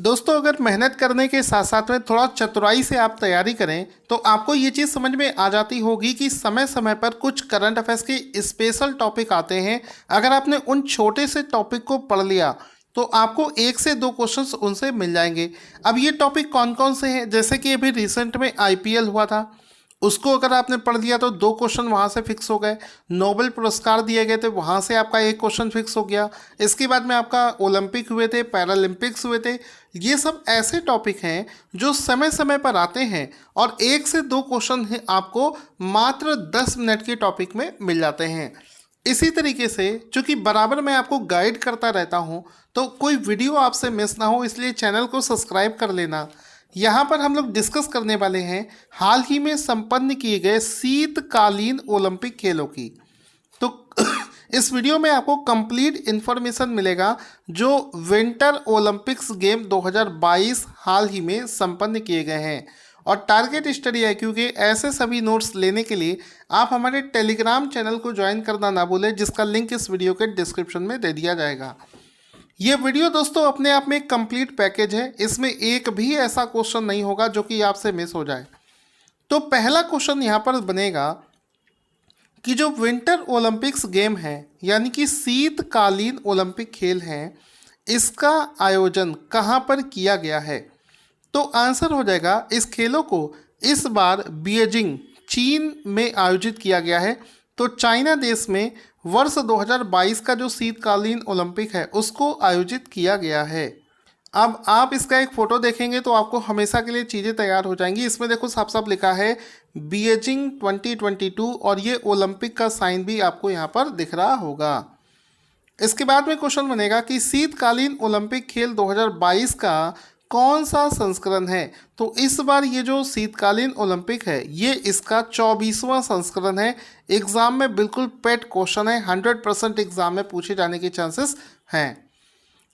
दोस्तों, अगर मेहनत करने के साथ साथ में थोड़ा चतुराई से आप तैयारी करें तो आपको ये चीज़ समझ में आ जाती होगी कि समय समय पर कुछ करंट अफेयर्स के स्पेशल टॉपिक आते हैं। अगर आपने उन छोटे से टॉपिक को पढ़ लिया तो आपको एक से दो क्वेश्चंस उनसे मिल जाएंगे। अब ये टॉपिक कौन कौन से हैं, जैसे कि अभी रिसेंट में आईपीएल हुआ था, उसको अगर आपने पढ़ लिया तो दो क्वेश्चन वहाँ से फिक्स हो गए। नोबेल पुरस्कार दिए गए थे, वहाँ से आपका एक क्वेश्चन फिक्स हो गया। इसके बाद में आपका ओलंपिक हुए थे, पैरालंपिक्स हुए थे। ये सब ऐसे टॉपिक हैं जो समय समय पर आते हैं और एक से दो क्वेश्चन आपको मात्र 10 मिनट के टॉपिक में मिल जाते हैं। इसी तरीके से चूंकि बराबर मैं आपको गाइड करता रहता हूँ तो कोई वीडियो आपसे मिस ना हो, इसलिए चैनल को सब्सक्राइब कर लेना। यहाँ पर हम लोग डिस्कस करने वाले हैं हाल ही में संपन्न किए गए शीतकालीन ओलंपिक खेलों की। तो इस वीडियो में आपको कंप्लीट इन्फॉर्मेशन मिलेगा जो विंटर ओलंपिक्स गेम 2022 हाल ही में संपन्न किए गए हैं। और टारगेट स्टडी है, क्योंकि ऐसे सभी नोट्स लेने के लिए आप हमारे टेलीग्राम चैनल को ज्वाइन करना ना भूलें, जिसका लिंक इस वीडियो के डिस्क्रिप्शन में दे दिया जाएगा। ये वीडियो दोस्तों अपने आप में एक कंप्लीट पैकेज है, इसमें एक भी ऐसा क्वेश्चन नहीं होगा जो कि आपसे मिस हो जाए। तो पहला क्वेश्चन यहाँ पर बनेगा कि जो विंटर ओलंपिक्स गेम है यानी कि शीतकालीन ओलंपिक खेल हैं, इसका आयोजन कहाँ पर किया गया है। तो आंसर हो जाएगा, इस खेलों को इस बार बीजिंग चीन में आयोजित किया गया है। तो चाइना देश में वर्ष 2022 का जो शीतकालीन ओलंपिक है उसको आयोजित किया गया है। अब आप इसका एक फ़ोटो देखेंगे तो आपको हमेशा के लिए चीज़ें तैयार हो जाएंगी। इसमें देखो साफ साफ लिखा है बीजिंग 2022 और ये ओलंपिक का साइन भी आपको यहाँ पर दिख रहा होगा। इसके बाद में क्वेश्चन बनेगा कि शीतकालीन ओलंपिक खेल 2022 का कौन सा संस्करण है। तो इस बार ये जो शीतकालीन ओलंपिक है ये इसका 24वां संस्करण है। एग्ज़ाम में बिल्कुल पेट क्वेश्चन है, 100% एग्ज़ाम में पूछे जाने के चांसेस हैं।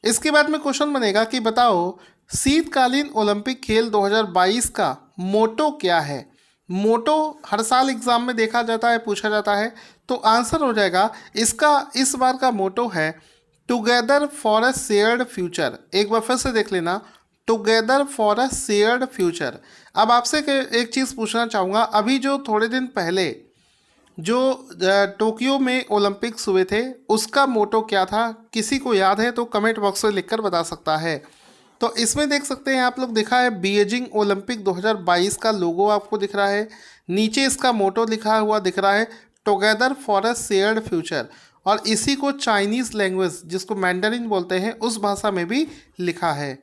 इसके बाद में क्वेश्चन बनेगा कि बताओ शीतकालीन ओलंपिक खेल 2022 का मोटो क्या है। मोटो हर साल एग्ज़ाम में देखा जाता है, पूछा जाता है। तो आंसर हो जाएगा इसका, इस बार का मोटो है together for a shared future. एक बार फिर से देख लेना, together for a shared future. अब आपसे एक चीज़ पूछना चाहूँगा, अभी जो थोड़े दिन पहले जो टोक्यो में ओलंपिक्स हुए थे उसका मोटो क्या था, किसी को याद है तो कमेंट बॉक्स में लिखकर बता सकता है। तो इसमें देख सकते हैं आप लोग, दिखा है बीजिंग ओलंपिक 2022 का लोगो आपको दिख रहा है, नीचे इसका मोटो लिखा हुआ दिख रहा है together for a shared future. और इसी को चाइनीज़ लैंग्वेज जिसको मैंडरिन बोलते हैं उस भाषा में भी लिखा है।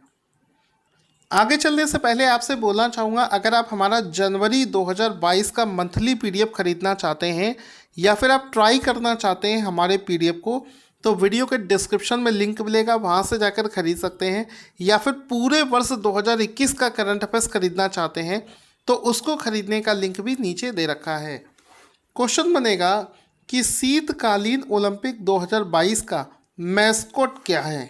आगे चलने से पहले आपसे बोलना चाहूँगा, अगर आप हमारा जनवरी 2022 का मंथली पीडीएफ खरीदना चाहते हैं या फिर आप ट्राई करना चाहते हैं हमारे पीडीएफ को, तो वीडियो के डिस्क्रिप्शन में लिंक मिलेगा, वहाँ से जाकर खरीद सकते हैं। या फिर पूरे वर्ष 2021 का करंट अफेयर्स खरीदना चाहते हैं तो उसको खरीदने का लिंक भी नीचे दे रखा है। क्वेश्चन बनेगा कि शीतकालीन ओलंपिक 2022 का मैस्कॉट क्या है।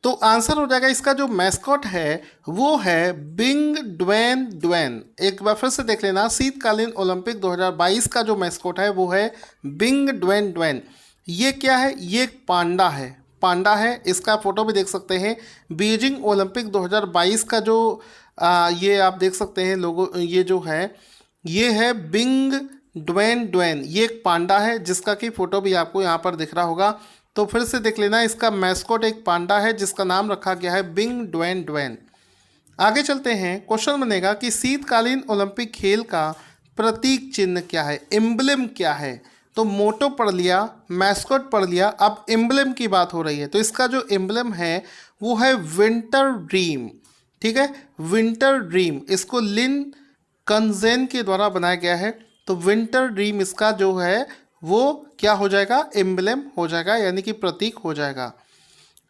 तो आंसर हो जाएगा, इसका जो मैस्कॉट है वो है बिंग ड्वेन ड्वेन। एक बार फिर से देख लेना, शीतकालीन ओलंपिक 2022 का जो मैस्कॉट है वो है बिंग ड्वेन ड्वेन। ये क्या है, ये एक पांडा है, पांडा है। इसका फोटो भी देख सकते हैं। बीजिंग ओलंपिक 2022 का जो ये आप देख सकते हैं लोगो, ये जो है ये है बिंग ड्वेन ड्वेन। ये एक पांडा है जिसका कि फ़ोटो भी आपको यहाँ पर दिख रहा होगा। तो फिर से देख लेना, इसका मैस्कॉट एक पांडा है जिसका नाम रखा गया है बिंग ड्वेन ड्वेन। आगे चलते हैं, क्वेश्चन बनेगा कि शीतकालीन ओलंपिक खेल का प्रतीक चिन्ह क्या है, एम्बलम क्या है। तो मोटो पढ़ लिया, मैस्कॉट पढ़ लिया, अब एम्बलम की बात हो रही है। तो इसका जो एम्बलम है वो है विंटर ड्रीम। ठीक है, विंटर ड्रीम, इसको लिन कंजेन के द्वारा बनाया गया है। तो विंटर ड्रीम इसका जो है वो क्या हो जाएगा, एम्बलम हो जाएगा, यानी कि प्रतीक हो जाएगा।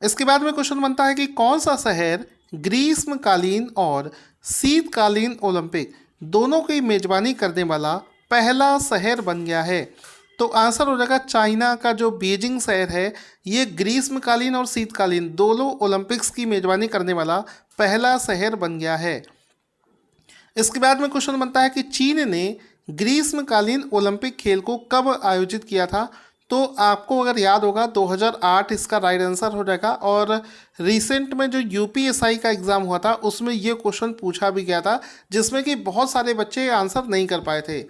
इसके बाद में क्वेश्चन बनता है कि कौन सा शहर ग्रीष्मकालीन और शीतकालीन ओलंपिक दोनों की मेजबानी करने वाला पहला शहर बन गया है। तो आंसर हो जाएगा चाइना का जो बीजिंग शहर है ये ग्रीष्मकालीन और शीतकालीन दोनों ओलंपिक्स की मेजबानी करने वाला पहला शहर बन गया है। इसके बाद में क्वेश्चन बनता है कि चीन ने ग्रीष्मकालीन ओलंपिक खेल को कब आयोजित किया था। तो आपको अगर याद होगा 2008 इसका राइट आंसर हो जाएगा। और रिसेंट में जो यूपीएसआई का एग्ज़ाम हुआ था उसमें ये क्वेश्चन पूछा भी गया था, जिसमें कि बहुत सारे बच्चे आंसर नहीं कर पाए थे।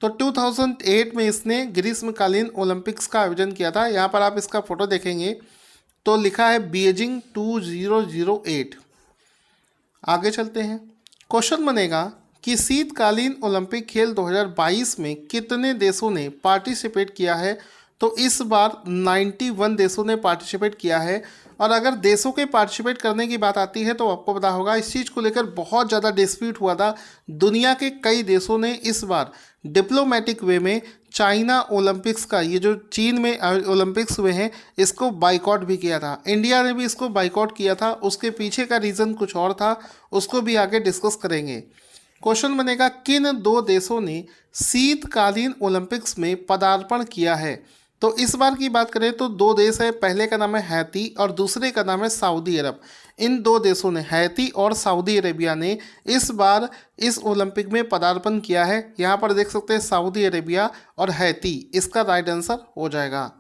तो 2008 में इसने ग्रीष्मकालीन ओलंपिक्स का आयोजन किया था। यहाँ पर आप इसका फोटो देखेंगे तो लिखा है बीजिंग 2008। आगे चलते हैं। क्वेश्चन बनेगा कि शीतकालीन ओलंपिक खेल 2022 में कितने देशों ने पार्टिसिपेट किया है। तो इस बार 91 देशों ने पार्टिसिपेट किया है। और अगर देशों के पार्टिसिपेट करने की बात आती है तो आपको पता होगा इस चीज़ को लेकर बहुत ज़्यादा डिस्प्यूट हुआ था। दुनिया के कई देशों ने इस बार डिप्लोमेटिक वे में चाइना ओलंपिक्स का, ये जो चीन में ओलंपिक्स हुए हैं, इसको बाइकॉट भी किया था। इंडिया ने भी इसको बाइकॉट किया था। उसके पीछे का रीज़न कुछ और था, उसको भी आगे डिस्कस करेंगे। क्वेश्चन बनेगा किन दो देशों ने शीतकालीन ओलंपिक्स में पदार्पण किया है। तो इस बार की बात करें तो दो देश है, पहले का नाम है हैती और दूसरे का नाम है सऊदी अरब। इन दो देशों ने, हैती और सऊदी अरेबिया ने, इस बार इस ओलंपिक में पदार्पण किया है। यहाँ पर देख सकते हैं सऊदी अरेबिया और हैती, इसका राइट आंसर हो जाएगा।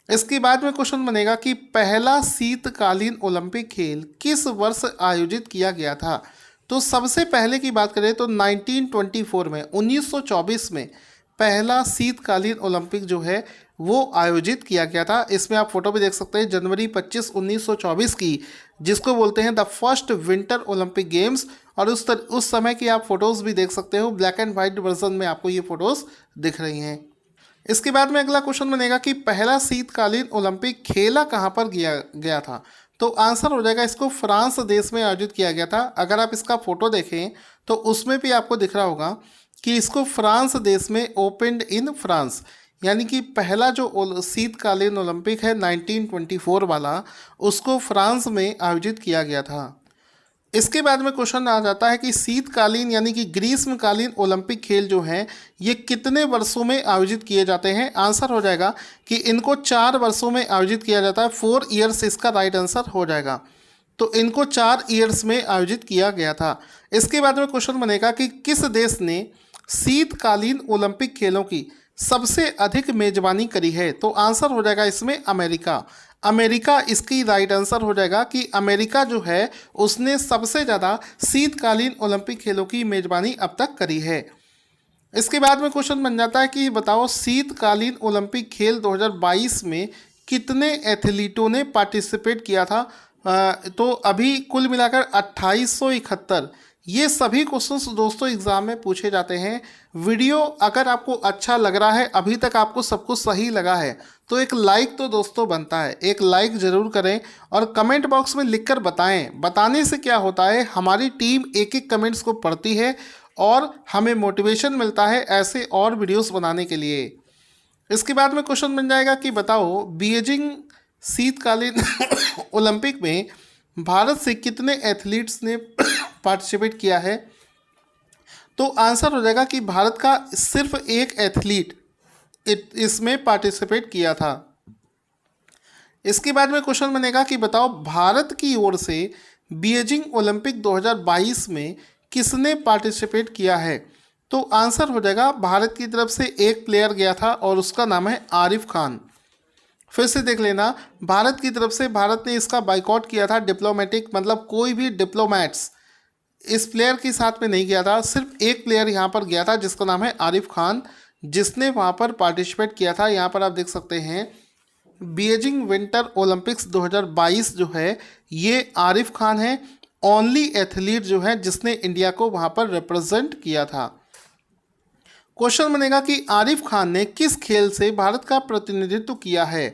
इसके बाद में क्वेश्चन बनेगा कि पहला शीतकालीन ओलंपिक खेल किस वर्ष आयोजित किया गया था। तो सबसे पहले की बात करें तो 1924 में, 1924 में पहला शीतकालीन ओलंपिक जो है वो आयोजित किया गया था। इसमें आप फोटो भी देख सकते हैं, जनवरी 25, 1924 की, जिसको बोलते हैं the first winter Olympic games. और उस समय की आप फोटोज़ भी देख सकते हो, ब्लैक एंड वाइट वर्जन में आपको ये फोटोज़ दिख रही हैं। इसके बाद में अगला क्वेश्चन बनेगा कि पहला शीतकालीन ओलंपिक खेला कहाँ पर गया था। तो आंसर हो जाएगा इसको फ्रांस देश में आयोजित किया गया था। अगर आप इसका फोटो देखें तो उसमें भी आपको दिख रहा होगा कि इसको फ्रांस देश में ओपनड इन फ्रांस, यानी कि पहला जो शीतकालीन ओलंपिक है 1924 वाला, उसको फ्रांस में आयोजित किया गया था। इसके बाद में क्वेश्चन आ जाता है कि शीतकालीन यानी कि ग्रीष्मकालीन ओलंपिक खेल जो हैं ये कितने वर्षों में आयोजित किए जाते हैं। आंसर हो जाएगा कि इनको 4 वर्षों में आयोजित किया जाता है। 4 ईयर्स इसका राइट आंसर हो जाएगा। तो इनको 4 ईयर्स में आयोजित किया गया था। इसके बाद में क्वेश्चन बनेगा कि किस देश ने शीतकालीन ओलंपिक खेलों की सबसे अधिक मेजबानी करी है। तो आंसर हो जाएगा इसमें अमेरिका। अमेरिका इसकी राइट आंसर हो जाएगा कि अमेरिका जो है उसने सबसे ज़्यादा शीतकालीन ओलंपिक खेलों की मेजबानी अब तक करी है। इसके बाद में क्वेश्चन बन जाता है कि बताओ शीतकालीन ओलंपिक खेल 2022 में कितने एथलीटों ने पार्टिसिपेट किया था। तो अभी कुल मिलाकर 2871। ये सभी क्वेश्चंस दोस्तों एग्जाम में पूछे जाते हैं। वीडियो अगर आपको अच्छा लग रहा है, अभी तक आपको सब कुछ सही लगा है, तो एक लाइक तो दोस्तों बनता है, एक लाइक ज़रूर करें और कमेंट बॉक्स में लिखकर बताएं। बताने से क्या होता है, हमारी टीम एक एक कमेंट्स को पढ़ती है और हमें मोटिवेशन मिलता है ऐसे और वीडियोस बनाने के लिए। इसके बाद में क्वेश्चन बन जाएगा कि बताओ बीजिंग शीतकालीन ओलंपिक में भारत से कितने एथलीट्स ने पार्टिसिपेट किया है। तो आंसर हो जाएगा कि भारत का सिर्फ एक एथलीट इसमें पार्टिसिपेट किया था। इसके बाद में क्वेश्चन बनेगा कि बताओ भारत की ओर से बीजिंग ओलंपिक 2022 में किसने पार्टिसिपेट किया है। तो आंसर हो जाएगा भारत की तरफ से एक प्लेयर गया था और उसका नाम है आरिफ खान। फिर से देख लेना, भारत की तरफ से भारत ने इसका बाइकआउट किया था। डिप्लोमेटिक मतलब कोई भी डिप्लोमेट्स इस प्लेयर के साथ में नहीं गया था, सिर्फ एक प्लेयर यहाँ पर गया था जिसका नाम है आरिफ खान, जिसने वहाँ पर पार्टिसिपेट किया था। यहाँ पर आप देख सकते हैं बीजिंग विंटर ओलंपिक्स 2022 जो है ये आरिफ खान है, ओनली एथलीट जो है जिसने इंडिया को वहाँ पर रिप्रेजेंट किया था। क्वेश्चन बनेगा कि आरिफ खान ने किस खेल से भारत का प्रतिनिधित्व किया है।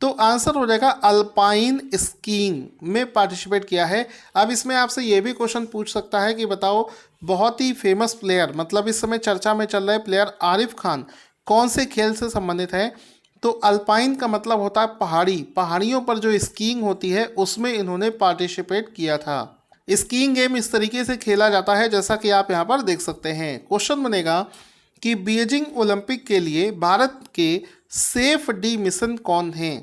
तो आंसर हो जाएगा अल्पाइन स्कीइंग में पार्टिसिपेट किया है। अब इसमें आपसे ये भी क्वेश्चन पूछ सकता है कि बताओ बहुत ही फेमस प्लेयर, मतलब इस समय चर्चा में चल रहे प्लेयर आरिफ खान कौन से खेल से संबंधित है। तो अल्पाइन का मतलब होता है पहाड़ी, पहाड़ियों पर जो स्कीइंग होती है उसमें इन्होंने पार्टिसिपेट किया था। स्कीइंग गेम इस तरीके से खेला जाता है जैसा कि आप यहाँ पर देख सकते हैं। क्वेश्चन बनेगा कि बीजिंग ओलंपिक के लिए भारत के सेफ डी मिशन कौन हैं।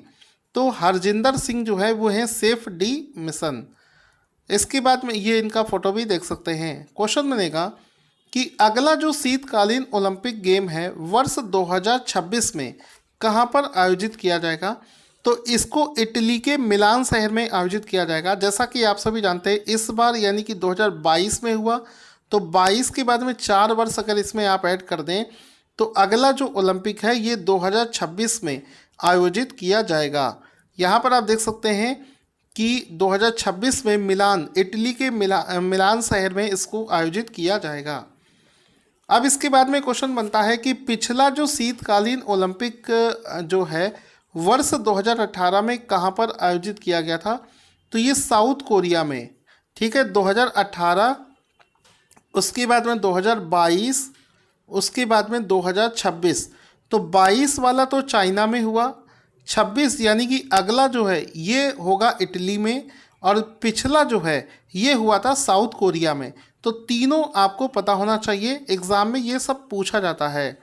तो हरजिंदर सिंह जो है वो है सेफ डी मिशन। इसके बाद में ये इनका फोटो भी देख सकते हैं। क्वेश्चन बनेगा कि अगला जो शीतकालीन ओलंपिक गेम है वर्ष 2026 में कहाँ पर आयोजित किया जाएगा, तो इसको इटली के मिलान शहर में आयोजित किया जाएगा। जैसा कि आप सभी जानते हैं इस बार यानी कि 2022 में हुआ, तो 22 के बाद में 4 वर्ष अगर इसमें आप ऐड कर दें तो अगला जो ओलंपिक है ये 2026 में आयोजित किया जाएगा। यहाँ पर आप देख सकते हैं कि 2026 में मिलान, इटली के मिलान शहर में इसको आयोजित किया जाएगा। अब इसके बाद में क्वेश्चन बनता है कि पिछला जो शीतकालीन ओलंपिक जो है वर्ष 2018 में कहाँ पर आयोजित किया गया था, तो ये साउथ कोरिया में, ठीक है, 2018, उसके बाद में 2022, उसके बाद में 2026। तो 22 वाला तो चाइना में हुआ, 26 यानी कि अगला जो है ये होगा इटली में, और पिछला जो है ये हुआ था साउथ कोरिया में। तो तीनों आपको पता होना चाहिए, एग्ज़ाम में ये सब पूछा जाता है।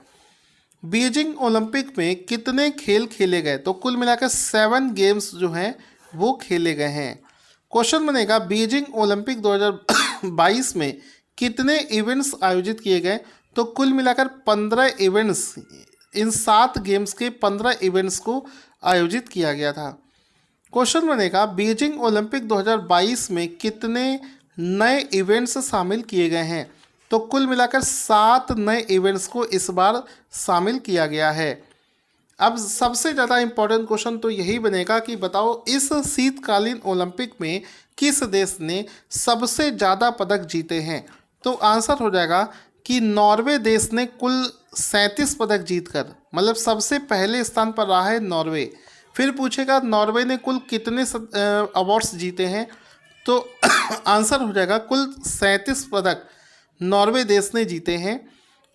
बीजिंग ओलंपिक में कितने खेल खेले गए, तो कुल मिलाकर 7 गेम्स जो हैं वो खेले गए हैं। क्वेश्चन बनेगा बीजिंग ओलंपिक 2022 में कितने इवेंट्स आयोजित किए गए, तो कुल मिलाकर 15 इवेंट्स, इन 7 गेम्स के 15 इवेंट्स को आयोजित किया गया था। क्वेश्चन बनेगा बीजिंग ओलंपिक 2022 में कितने नए इवेंट्स शामिल किए गए हैं, तो कुल मिलाकर 7 नए इवेंट्स को इस बार शामिल किया गया है। अब सबसे ज़्यादा इम्पोर्टेंट क्वेश्चन तो यही बनेगा कि बताओ इस शीतकालीन ओलंपिक में किस देश ने सबसे ज़्यादा पदक जीते हैं, तो आंसर हो जाएगा कि नॉर्वे देश ने कुल 37 पदक जीतकर, मतलब सबसे पहले स्थान पर रहा है नॉर्वे। फिर पूछेगा नॉर्वे ने कुल कितने अवार्ड्स जीते हैं, तो आंसर हो जाएगा कुल 37 पदक नॉर्वे देश ने जीते हैं।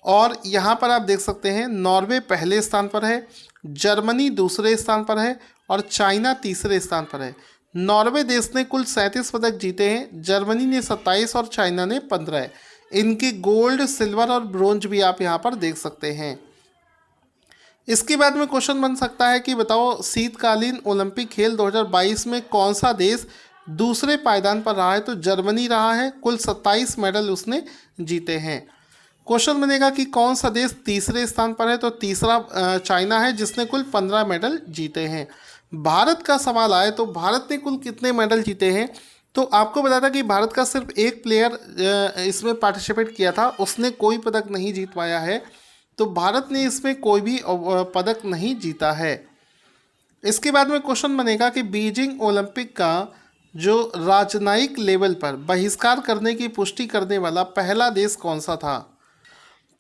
और यहाँ पर आप देख सकते हैं नॉर्वे पहले स्थान पर है, जर्मनी दूसरे स्थान पर है और चाइना तीसरे स्थान पर है। नॉर्वे देश ने कुल 37 पदक जीते हैं, जर्मनी ने 27 और चाइना ने 15। इनके गोल्ड, सिल्वर और ब्रोंज भी आप यहाँ पर देख सकते हैं। इसके बाद में क्वेश्चन बन सकता है कि बताओ शीतकालीन ओलंपिक खेल 2022 में कौन सा देश दूसरे पायदान पर रहा है, तो जर्मनी रहा है, कुल 27 मेडल उसने जीते हैं। क्वेश्चन बनेगा कि कौन सा देश तीसरे स्थान पर है, तो तीसरा चाइना है जिसने कुल 15 मेडल जीते हैं। भारत का सवाल आए तो भारत ने कुल कितने मेडल जीते हैं, तो आपको बता था कि भारत का सिर्फ एक प्लेयर इसमें पार्टिसिपेट किया था, उसने कोई पदक नहीं जीत पाया है, तो भारत ने इसमें कोई भी पदक नहीं जीता है। इसके बाद में क्वेश्चन बनेगा कि बीजिंग ओलंपिक का जो राजनयिक लेवल पर बहिष्कार करने की पुष्टि करने वाला पहला देश कौन सा था,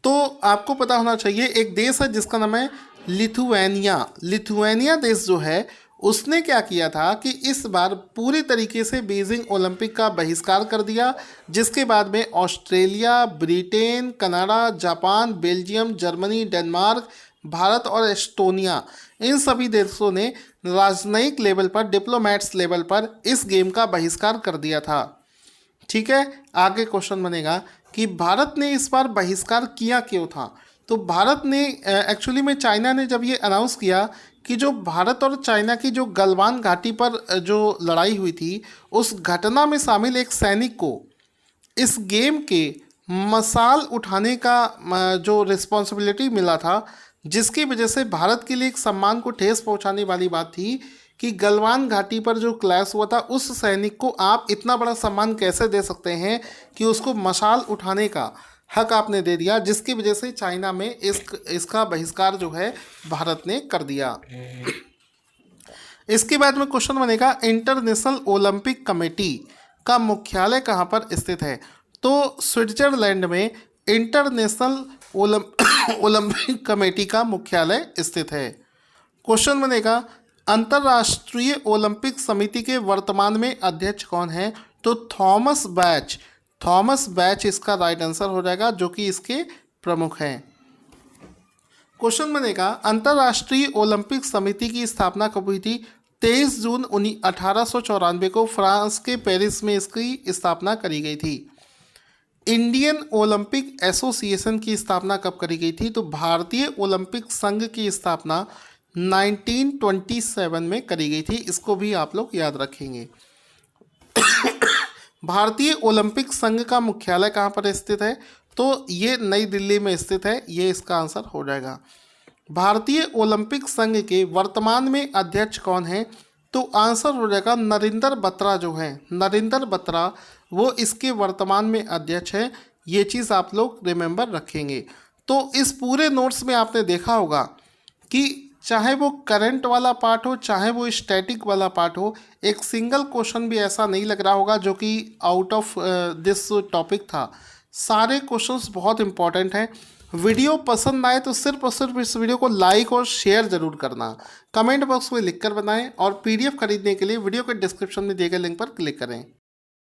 तो आपको पता होना चाहिए एक देश है जिसका नाम है लिथुआनिया। लिथुआनिया देश जो है उसने क्या किया था कि इस बार पूरी तरीके से बीजिंग ओलंपिक का बहिष्कार कर दिया, जिसके बाद में Australia, Britain, Canada, Japan, Belgium, Germany, Denmark, Bharat और एस्टोनिया, इन सभी देशों ने राजनयिक लेवल पर, डिप्लोमेट्स लेवल पर इस गेम का बहिष्कार कर दिया था। ठीक है, आगे क्वेश्चन बनेगा कि भारत ने इस बार बहिष्कार किया क्यों था, तो भारत ने एक्चुअली में चाइना ने जब ये अनाउंस किया कि जो भारत और चाइना की जो गलवान घाटी पर जो लड़ाई हुई थी उस घटना में शामिल एक सैनिक को इस गेम के मशाल उठाने का जो रिस्पॉन्सिबिलिटी मिला था, जिसकी वजह से भारत के लिए एक सम्मान को ठेस पहुंचाने वाली बात थी कि गलवान घाटी पर जो क्लैश हुआ था उस सैनिक को आप इतना बड़ा सम्मान कैसे दे सकते हैं कि उसको मशाल उठाने का हक आपने दे दिया, जिसकी वजह से चाइना में इसका बहिष्कार जो है भारत ने कर दिया। इसके बाद में क्वेश्चन बनेगा इंटरनेशनल ओलंपिक कमेटी का मुख्यालय कहाँ पर स्थित है, तो स्विट्जरलैंड में इंटरनेशनल ओलंपिक कमेटी का मुख्यालय स्थित है। क्वेश्चन बनेगा अंतर्राष्ट्रीय ओलंपिक समिति के वर्तमान में अध्यक्ष कौन है, तो थॉमस बैच। थॉमस बैच इसका राइट आंसर हो जाएगा, जो कि इसके प्रमुख हैं। क्वेश्चन बनेगा अंतर्राष्ट्रीय ओलंपिक समिति की स्थापना कब हुई थी, 23 जून 1894 को फ्रांस के पेरिस में इसकी स्थापना करी गई थी। इंडियन ओलंपिक एसोसिएशन की स्थापना कब करी गई थी, तो भारतीय ओलंपिक संघ की स्थापना 1927 में करी गई थी। इसको भी आप लोग याद रखेंगे। भारतीय ओलंपिक संघ का मुख्यालय कहाँ पर स्थित है, तो ये नई दिल्ली में स्थित है, ये इसका आंसर हो जाएगा। भारतीय ओलंपिक संघ के वर्तमान में अध्यक्ष कौन है? तो आंसर हो जाएगा नरेंद्र बत्रा जो है, नरेंद्र बत्रा वो इसके वर्तमान में अध्यक्ष है। ये चीज़ आप लोग रिमेंबर रखेंगे। तो इस पूरे नोट्स में आपने देखा होगा कि चाहे वो करंट वाला पार्ट हो, चाहे वो स्टैटिक वाला पार्ट हो, एक सिंगल क्वेश्चन भी ऐसा नहीं लग रहा होगा जो कि आउट ऑफ दिस टॉपिक था। सारे क्वेश्चंस बहुत इंपॉर्टेंट हैं। वीडियो पसंद आए तो सिर्फ और सिर्फ इस वीडियो को लाइक और शेयर जरूर करना। कमेंट बॉक्स में लिखकर बनाएं और पीडीएफ खरीदने के लिए वीडियो के डिस्क्रिप्शन में दिए गए लिंक पर क्लिक करें।